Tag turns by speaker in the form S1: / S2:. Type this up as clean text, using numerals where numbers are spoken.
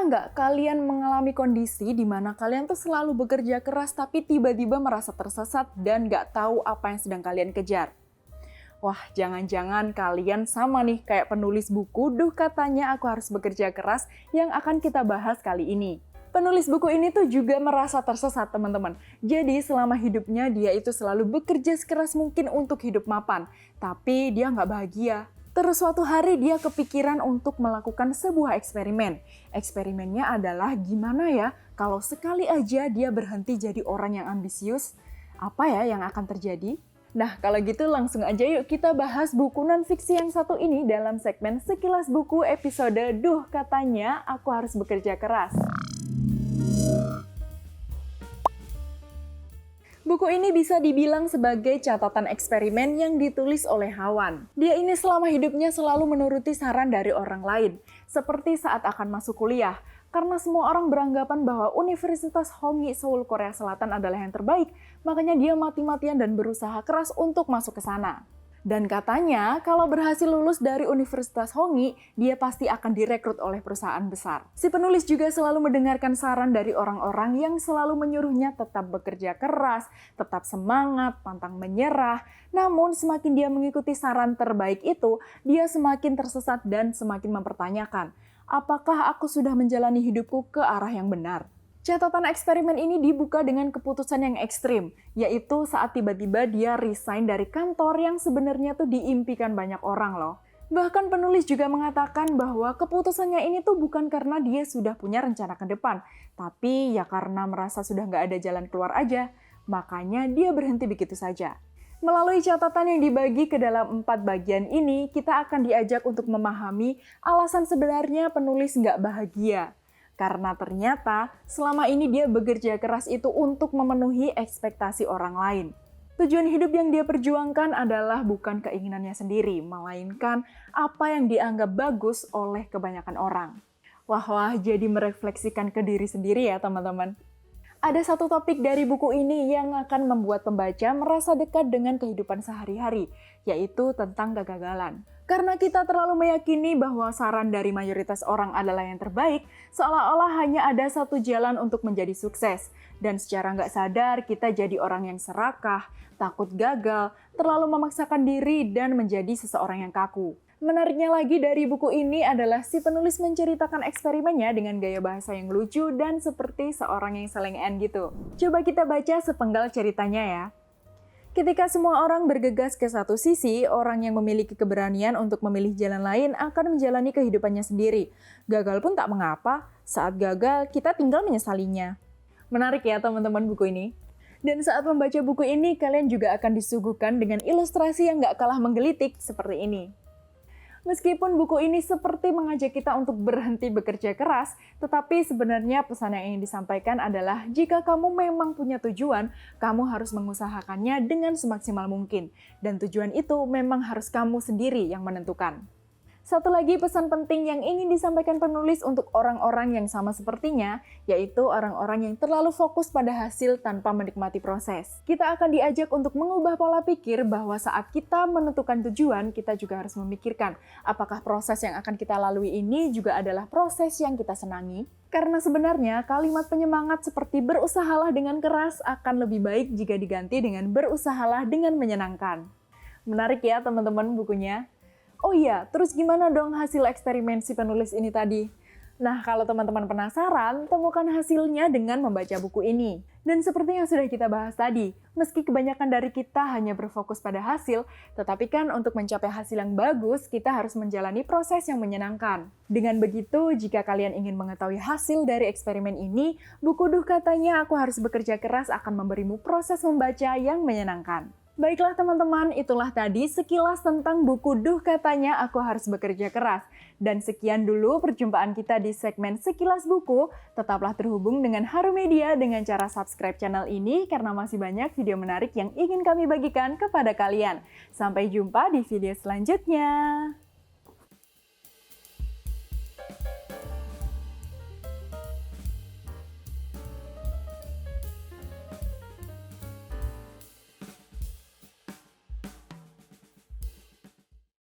S1: Pernah nggak kalian mengalami kondisi di mana kalian tuh selalu bekerja keras tapi tiba-tiba merasa tersesat dan nggak tahu apa yang sedang kalian kejar? Wah, jangan-jangan kalian sama nih kayak penulis buku Duh Katanya Aku Harus Bekerja Keras yang akan kita bahas kali ini. Penulis buku ini tuh juga merasa tersesat, teman-teman. Jadi selama hidupnya dia itu selalu bekerja sekeras mungkin untuk hidup mapan, tapi dia nggak bahagia. Terus suatu hari dia kepikiran untuk melakukan sebuah eksperimen. Eksperimennya adalah gimana ya kalau sekali aja dia berhenti jadi orang yang ambisius? Apa ya yang akan terjadi? Nah, kalau gitu langsung aja yuk kita bahas buku non-fiksi yang satu ini dalam segmen Sekilas Buku episode Duh Katanya Aku Harus Bekerja Keras. Buku ini bisa dibilang sebagai catatan eksperimen yang ditulis oleh Hawan. Dia ini selama hidupnya selalu menuruti saran dari orang lain, seperti saat akan masuk kuliah. Karena semua orang beranggapan bahwa Universitas Honggi Seoul Korea Selatan adalah yang terbaik, makanya dia mati-matian dan berusaha keras untuk masuk ke sana. Dan katanya, kalau berhasil lulus dari Universitas Honggi, dia pasti akan direkrut oleh perusahaan besar. Si penulis juga selalu mendengarkan saran dari orang-orang yang selalu menyuruhnya tetap bekerja keras, tetap semangat, pantang menyerah. Namun, semakin dia mengikuti saran terbaik itu, dia semakin tersesat dan semakin mempertanyakan, apakah aku sudah menjalani hidupku ke arah yang benar? Catatan eksperimen ini dibuka dengan keputusan yang ekstrim, yaitu saat tiba-tiba dia resign dari kantor yang sebenarnya tuh diimpikan banyak orang loh. Bahkan penulis juga mengatakan bahwa keputusannya ini tuh bukan karena dia sudah punya rencana ke depan, tapi ya karena merasa sudah nggak ada jalan keluar aja, makanya dia berhenti begitu saja. Melalui catatan yang dibagi ke dalam 4 bagian ini, kita akan diajak untuk memahami alasan sebenarnya penulis nggak bahagia. Karena ternyata selama ini dia bekerja keras itu untuk memenuhi ekspektasi orang lain. Tujuan hidup yang dia perjuangkan adalah bukan keinginannya sendiri, melainkan apa yang dianggap bagus oleh kebanyakan orang. Wah, jadi merefleksikan ke diri sendiri ya teman-teman. Ada satu topik dari buku ini yang akan membuat pembaca merasa dekat dengan kehidupan sehari-hari, yaitu tentang kegagalan. Karena kita terlalu meyakini bahwa saran dari mayoritas orang adalah yang terbaik, seolah-olah hanya ada satu jalan untuk menjadi sukses. Dan secara nggak sadar, kita jadi orang yang serakah, takut gagal, terlalu memaksakan diri, dan menjadi seseorang yang kaku. Menariknya lagi dari buku ini adalah si penulis menceritakan eksperimennya dengan gaya bahasa yang lucu dan seperti seorang yang selengean gitu. Coba kita baca sepenggal ceritanya ya. Ketika semua orang bergegas ke satu sisi, orang yang memiliki keberanian untuk memilih jalan lain akan menjalani kehidupannya sendiri. Gagal pun tak mengapa, saat gagal kita tinggal menyesalinya. Menarik ya teman-teman buku ini. Dan saat membaca buku ini, kalian juga akan disuguhkan dengan ilustrasi yang gak kalah menggelitik seperti ini. Meskipun buku ini seperti mengajak kita untuk berhenti bekerja keras, tetapi sebenarnya pesan yang ingin disampaikan adalah jika kamu memang punya tujuan, kamu harus mengusahakannya dengan semaksimal mungkin. Dan tujuan itu memang harus kamu sendiri yang menentukan. Satu lagi pesan penting yang ingin disampaikan penulis untuk orang-orang yang sama sepertinya, yaitu orang-orang yang terlalu fokus pada hasil tanpa menikmati proses. Kita akan diajak untuk mengubah pola pikir bahwa saat kita menentukan tujuan, kita juga harus memikirkan apakah proses yang akan kita lalui ini juga adalah proses yang kita senangi. Karena sebenarnya kalimat penyemangat seperti berusahalah dengan keras akan lebih baik jika diganti dengan berusahalah dengan menyenangkan. Menarik ya teman-teman bukunya. Oh iya, terus gimana dong hasil eksperimen si penulis ini tadi? Nah, kalau teman-teman penasaran, temukan hasilnya dengan membaca buku ini. Dan seperti yang sudah kita bahas tadi, meski kebanyakan dari kita hanya berfokus pada hasil, tetapi kan untuk mencapai hasil yang bagus, kita harus menjalani proses yang menyenangkan. Dengan begitu, jika kalian ingin mengetahui hasil dari eksperimen ini, buku Duh Katanya Aku Harus Bekerja Keras akan memberimu proses membaca yang menyenangkan. Baiklah teman-teman, itulah tadi sekilas tentang buku Duh Katanya Aku Harus Bekerja Keras. Dan sekian dulu perjumpaan kita di segmen Sekilas Buku. Tetaplah terhubung dengan Harum Media dengan cara subscribe channel ini karena masih banyak video menarik yang ingin kami bagikan kepada kalian. Sampai jumpa di video selanjutnya.